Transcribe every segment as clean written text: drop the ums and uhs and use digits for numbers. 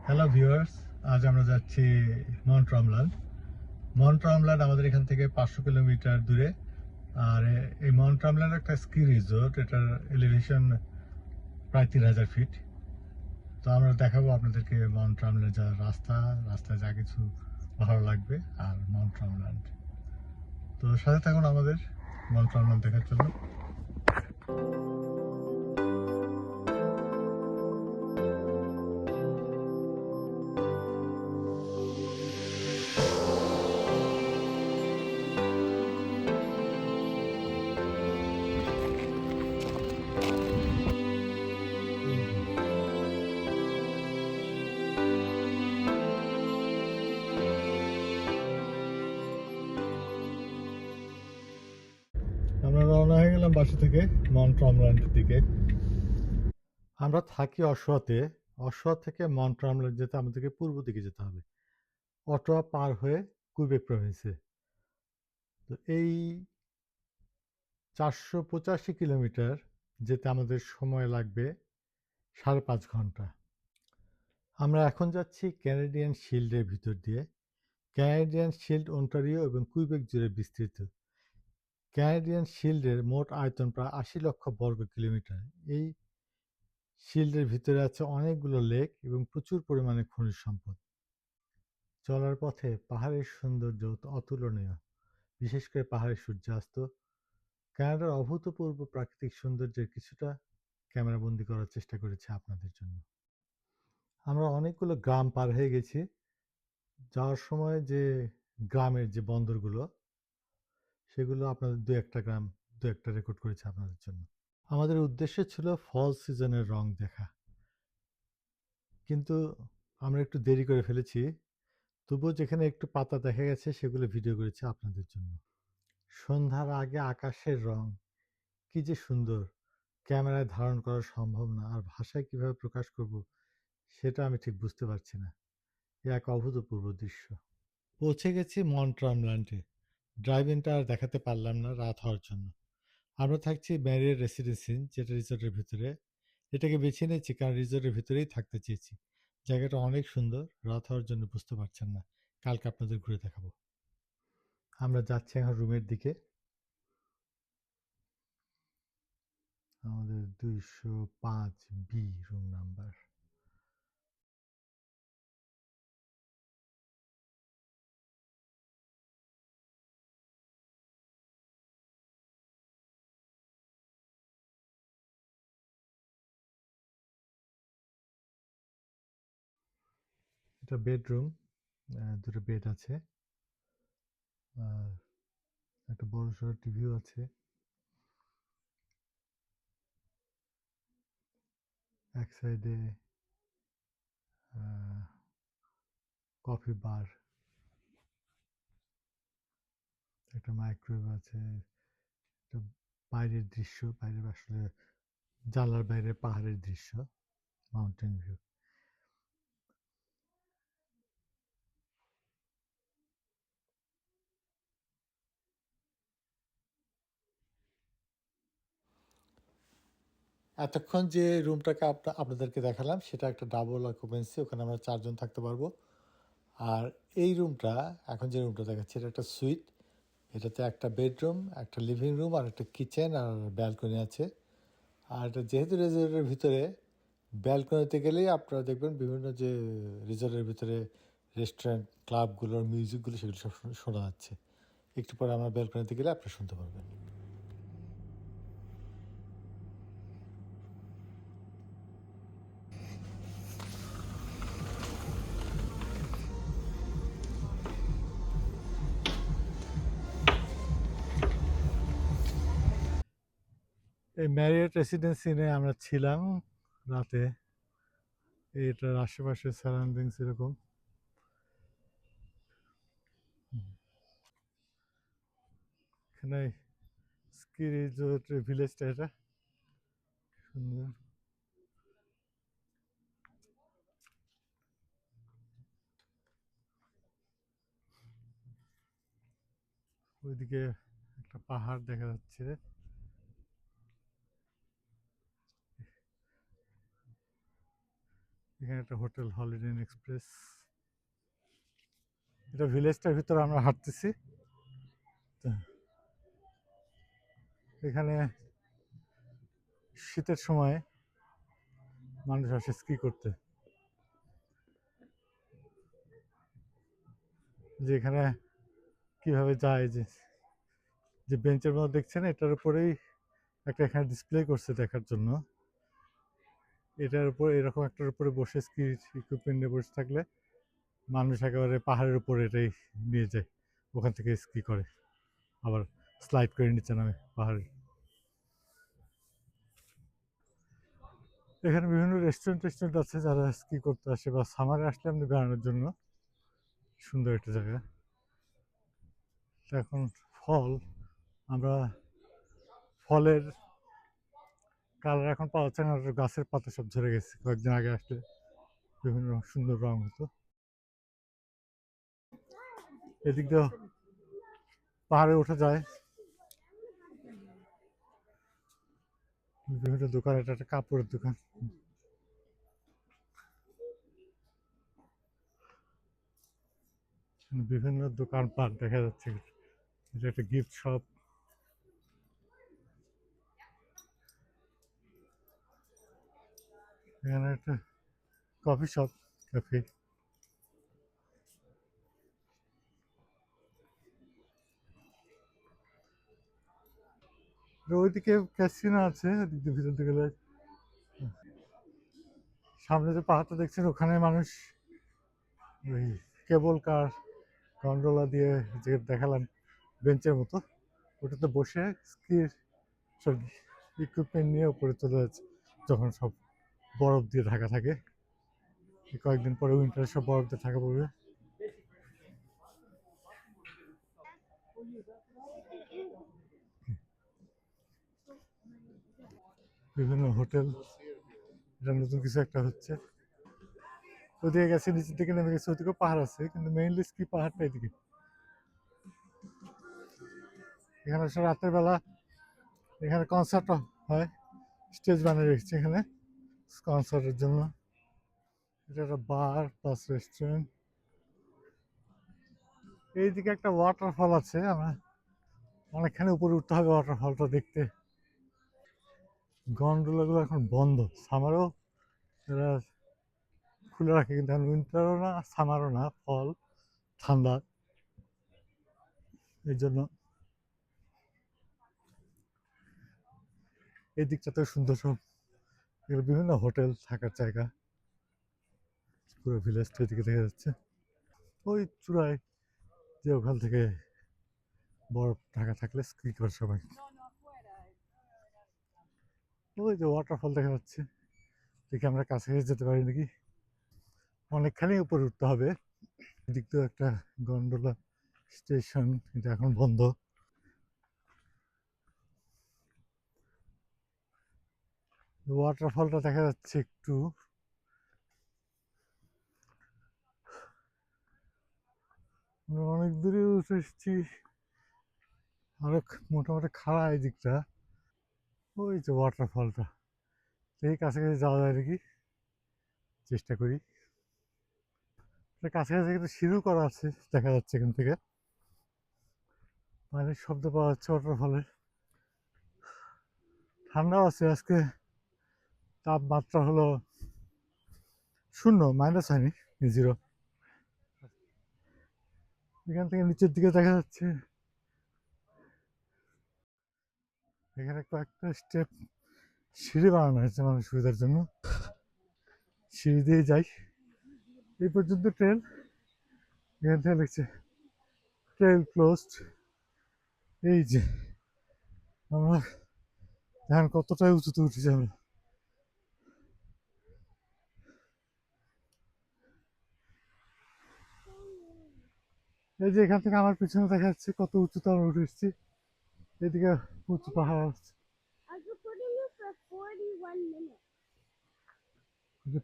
Hello viewers, আজ আমরা যাচ্ছি মাউন্ট রমলান। মাউন্ট রমলান আমাদের এখান থেকে 500 কিলোমিটার দূরে। আর এই মাউন্ট রমলান একটা স্কি রিসোর্ট, এটার এলিভেশন প্রায় 3000 ফিট। তো আমরা দেখাবো আপনাদেরকে মাউন্ট রমলানের যা রাস্তায় যা কিছু ভালো লাগবে আর মাউন্ট রমলান। তো সাথে থাকুন আমাদের মাউন্ট রমলান দেখার জন্য। আমরা রওনা হয়ে গেলাম বাসা থেকে মাউন্ট রমলানের দিকে। আমরা থাকি অশোয়াতে। অশোয়া থেকে মাউন্ট রমলান যেতে আমাদেরকে পূর্ব দিকে যেতে হবে, অটোয়া পার হয়ে কুইবেক প্রভিন্সে। তো এই 485 কিলোমিটার যেতে আমাদের সময় লাগবে 5.5 ঘন্টা। আমরা এখন যাচ্ছি ক্যানাডিয়ান শিল্ডের ভিতর দিয়ে। ক্যানাডিয়ান শিল্ড অন্টারিও এবং কুইবেক জুড়ে বিস্তৃত। ক্যানাডিয়ান শিল্ডের মোট আয়তন প্রায় 80 লক্ষ বর্গ কিলোমিটার। এই শিল্ডের ভিতরে আছে অনেকগুলো লেক এবং প্রচুর পরিমাণে খনিজ সম্পদ। চলার পথে পাহাড়ের সৌন্দর্য অতুলনীয়, বিশেষ করে পাহাড়ের সূর্যাস্ত। কানাডার অভূতপূর্ব প্রাকৃতিক সৌন্দর্যের কিছুটা ক্যামেরাবন্দি করার চেষ্টা করেছি আপনাদের জন্য। আমরা অনেকগুলো গ্রাম পার হয়ে গেছি। যাওয়ার সময় যে গ্রামের যে বন্দরগুলো, সেগুলো আপনাদের দু একটা রেকর্ড করেছি আপনাদের জন্য। আমাদের উদ্দেশ্য ছিল ফল সিজনের রং দেখা, কিন্তু আমরা একটু দেরি করে ফেলেছি। তবুও যেখানে একটু পাতা দেখা গেছে সেগুলো ভিডিও করেছি আপনাদের জন্য। সন্ধ্যার আগে আকাশের রং কি যে সুন্দর, ক্যামেরায় ধারণ করা সম্ভব না, আর ভাষায় কিভাবে প্রকাশ করব সেটা আমি ঠিক বুঝতে পারছি না। এ এক অভূতপূর্ব দৃশ্য। পৌঁছে গেছি মাউন্ট রমল্যান্ডে। ড্রাইভ-ইনটা আর দেখাতে পারলাম না রাত হওয়ার জন্য। আমরা থাকছি ম্যারিয়ট রেসিডেন্সি, যেটা রিসোর্টের ভিতরে। এটাকে বেছে নিয়েছি কারণ রিসোর্টের ভিতরেই থাকতে চেয়েছি। জায়গাটা অনেক সুন্দর, রাত হওয়ার জন্য বুঝতে পারছেন না। কালকে আপনাদের ঘুরে দেখাবো। আমরা যাচ্ছি এখন রুমের দিকে। আমাদের 205B রুম নাম্বার। এটা বেডরুম, দুটো বেড আছে, আর একটা বড় সড়ো টিভিও আছে। এক সাইডে কফি বার, একটা মাইক্রোওয়েভ আছে। একটা বাইরের দৃশ্য, বাইরে আসলে জানলার বাইরে পাহাড়ের দৃশ্য, মাউন্টেন ভিউ। এতক্ষণ যে রুমটাকে আপনাদেরকে দেখালাম সেটা একটা ডাবল অকুপেন্সি, ওখানে আমরা 4 জন থাকতে পারবো। আর এই রুমটা, এখন যে রুমটা দেখাচ্ছি, এটা একটা সুইট। এটাতে একটা বেডরুম, একটা লিভিং রুম আর একটা কিচেন আর ব্যালকনি আছে। আর এটা যেহেতু রিসোর্টের ভিতরে, ব্যালকনিতে গেলেই আপনারা দেখবেন বিভিন্ন যে রিসোর্টের ভিতরে রেস্টুরেন্ট, ক্লাবগুলোর মিউজিকগুলো সেগুলো সব শোনা যাচ্ছে। একটু পরে আমরা ব্যালকনিতে গেলে আপনারা শুনতে পারবেন। এই ম্যারিয়ট রেসিডেন্সি নিয়ে আমরা ছিলাম রাতে। এটার আশেপাশে সারাউন্ডিংস এরকম। এখানে স্কি রিসোর্ট ভিলেজটা, এটা সুন্দর। ওইদিকে একটা পাহাড় দেখা যাচ্ছে। এখানে একটা হোটেল হলিডে ইন এক্সপ্রেস। এটা ভিলেজটার ভিতরে আমরা হাঁটতেছি। তো এখানে শীতের সময় মানুষ আসে স্কি করতে। যে এখানে কিভাবে যায়, যে যে বেঞ্চের মধ্যে দেখছেন এটার উপরেই একটা এখানে ডিসপ্লে করছে দেখার জন্য। এটার উপর এরকম একটার উপরে বসে স্কি ইকুইপমেন্ট নিয়ে বসে থাকলে মানুষ একেবারে পাহাড়ের উপরে এটাই নিয়ে যায়, ওখান থেকে স্কি করে আবার স্লাইড করে নিচে নামে পাহাড়ে। এখানে বিভিন্ন রেস্টুরেন্ট আছে যারা স্কি করতে আসে বা সামারে আসলে আপনি বেড়ানোর জন্য সুন্দর একটা জায়গা। এখন ফল, আমরা ফলের কালার এখন পাওয়া যাচ্ছে না, গাছের পাতা সব ঝরে গেছে। কয়েকদিন আগে আসলে বিভিন্ন সুন্দর রং হতো। এদিক দিয়ে পাহাড়ে ওঠা যায়। বিভিন্ন দোকান, এটা একটা কাপড়ের দোকান। বিভিন্ন দোকানপাট দেখা যাচ্ছে। এটা একটা গিফট শপ। এখানে একটা কফি শপ, ক্যাফে। ওইদিকে ক্যাসিনো আছে, ওদিক দিয়ে ভিতর দিকে গেলে। সামনে যে পাহাড়টা দেখছেন ওখানে মানুষ ওই কেবল কার গন্ডোলা দিয়ে যে দেখালাম বেঞ্চের মতো, ওটাতে বসে স্কির সব ইকুইপমেন্ট নিয়ে উপরে চলে যাচ্ছে যখন সব বরফ দিয়ে ঢাকা থাকে। কয়েকদিন পরে উইন্টারে সব বরফ দিয়ে ঢাকা পড়বে। বিভিন্ন হোটেল, এটা নতুন কিছু একটা হচ্ছে। ওদিকে গেছে, নিচের দিকে নেমে গেছে, ওদিকেও পাহাড় আছে কিন্তু মেইনলি স্কি পাহাড়টা এদিকে। এখানে সব রাতের বেলা এখানে কনসার্ট হয়, স্টেজ বানিয়ে রেখেছে এখানে কনসার্টের জন্য। এটা একটা বার প্লাস রেস্টুরেন্ট। এইদিকে একটা ওয়াটারফল আছে, আমরা অনেকখানি উপরে উঠতে হবে ওয়াটারফলটা দেখতে। গন্ডোলাগুলো এখন বন্ধ, সামারও এরা খুলে রাখে, কিন্তু এখন উইন্টারও না সামারও না, ফল ঠান্ডা, এই জন্য। এই দিকটাতে সুন্দর সব এগুলো বিভিন্ন হোটেল থাকার জায়গা। পুরো ভিলেজটা এদিকে দেখা যাচ্ছে। ওই চূড়ায় যে ওখান থেকে বরফ ঢাকা থাকলে স্কি করে সবাই। ওই যে ওয়াটারফল দেখা যাচ্ছে, দেখি আমরা কাছে যেতে পারি নাকি। অনেকখানি উপরে উঠতে হবে। এদিক তো একটা গন্ডোলা স্টেশন, এটা এখন বন্ধ। ওয়াটারফলটা দেখা যাচ্ছে একটু। অনেক দূরে উঠে এসেছি, অনেক মোটামুটি খাড়া এই দিকটা। ওই যে ওয়াটারফলটা, এই কাছাকাছি যাওয়া যায় নাকি, চেষ্টা করি। কাছাকাছি কিন্তু সিঁড়ি করা আছে দেখা যাচ্ছে এখান থেকে, মানে শব্দ পাওয়া যাচ্ছে ওয়াটারফলের। ঠান্ডাও আছে আজকে, তাপমাত্রা হলো 0, মাইনাস হয়নি, 0। এখান থেকে নিচের দিকে দেখা যাচ্ছে এখানে কয়েকটা স্টেপ সিঁড়ি বানানো হয়েছে মানুষের সুবিধার জন্য। সিঁড়ি দিয়ে যাই এই পর্যন্ত ট্রেন। এখান থেকে লিখছে ট্রেন ক্লোজড। এই যে আমরা এখন কতটাই উঁচুতে উঠেছি আমরা। এই যে এখান থেকে আমার পিছনে দেখা যাচ্ছে কত উঁচুতে আমরা উঠে এসেছি। এদিকে উঁচু পাহাড় আছে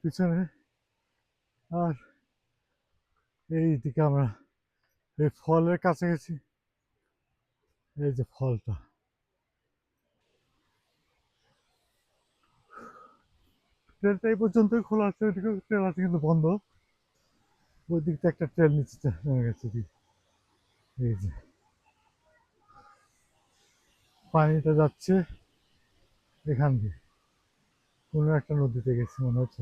পিছনে। আর এইদিকে আমরা এই ফলের কাছে গেছি, এই যে ফলটা। ট্রেনটা এই পর্যন্তই খোলা আছে, ওইদিকে ট্রেন আছে কিন্তু বন্ধ। ওই দিকটা একটা ট্রেন নিচে নেমে গেছে। এই যে পানিটা যাচ্ছে এখান দিয়ে, কোনো একটা নদীতে গেছে মনে হচ্ছে।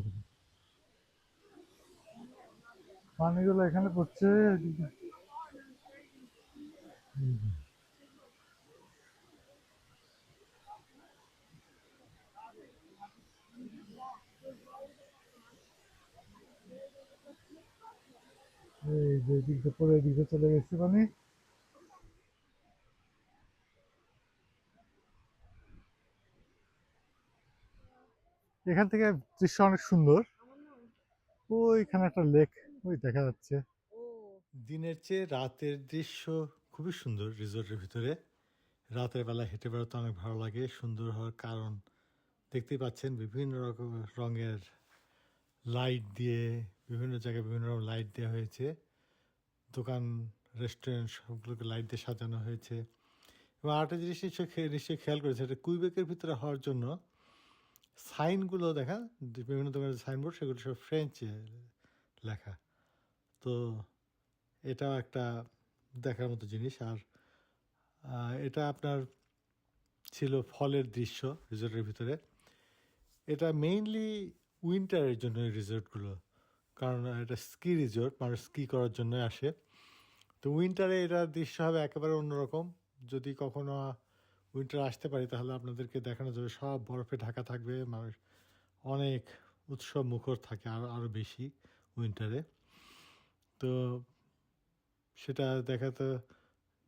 পানিগুলো এখানে পড়ছে এদিকে। এই যে এদিকে পরে এদিকে চলে গেছে পানি। এখান থেকে দৃশ্য অনেক সুন্দর। ওইখানে একটা লেক ওই দেখা যাচ্ছে। দিনের চেয়ে রাতের দৃশ্য খুবই সুন্দর রিসোর্টের ভিতরে। রাতের বেলা হেঁটে বেড়াতে অনেক ভালো লাগে। সুন্দর হওয়ার কারণ দেখতেই পাচ্ছেন, বিভিন্ন রকম রঙের লাইট দিয়ে, বিভিন্ন জায়গায় বিভিন্ন রকম লাইট দেওয়া হয়েছে। দোকান, রেস্টুরেন্ট সবগুলোকে লাইট দিয়ে সাজানো হয়েছে। এবং আরেকটা জিনিস নিশ্চয়ই খেয়াল করেছে, এটা কুইবেকের ভিতরে হওয়ার জন্য সাইনগুলো দেখা, বিভিন্ন ধরনের সাইনবোর্ড, সেগুলো সব ফ্রেঞ্চে লেখা। তো এটাও একটা দেখার মতো জিনিস। আর এটা আপনার ছিল ফলের দৃশ্য রিসোর্টের ভিতরে। এটা মেইনলি উইন্টারের জন্য এই রিসোর্টগুলো, কারণ এটা স্কি রিসোর্ট, মানুষ স্কি করার জন্য আসে। তো উইন্টারে এটার দৃশ্য হবে একেবারে অন্যরকম। যদি কখনো উইন্টার আসতে পারি তাহলে আপনাদেরকে দেখানো যাবে, সব বরফে ঢাকা থাকবে, মানুষ অনেক উৎসব মুখর থাকে আরও বেশি উইন্টারে। তো সেটা দেখাতে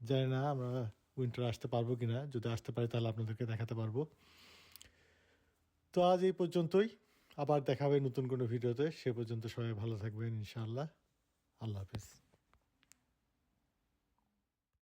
জানি না আমরা উইন্টার আসতে পারবো কি না। যদি আসতে পারি তাহলে আপনাদেরকে দেখাতে পারবো। তো আজ এই পর্যন্তই, আবার দেখা হবে নতুন কোনো ভিডিওতে। সে পর্যন্ত সবাই ভালো থাকবেন ইনশাআল্লাহ। আল্লাহ হাফিজ।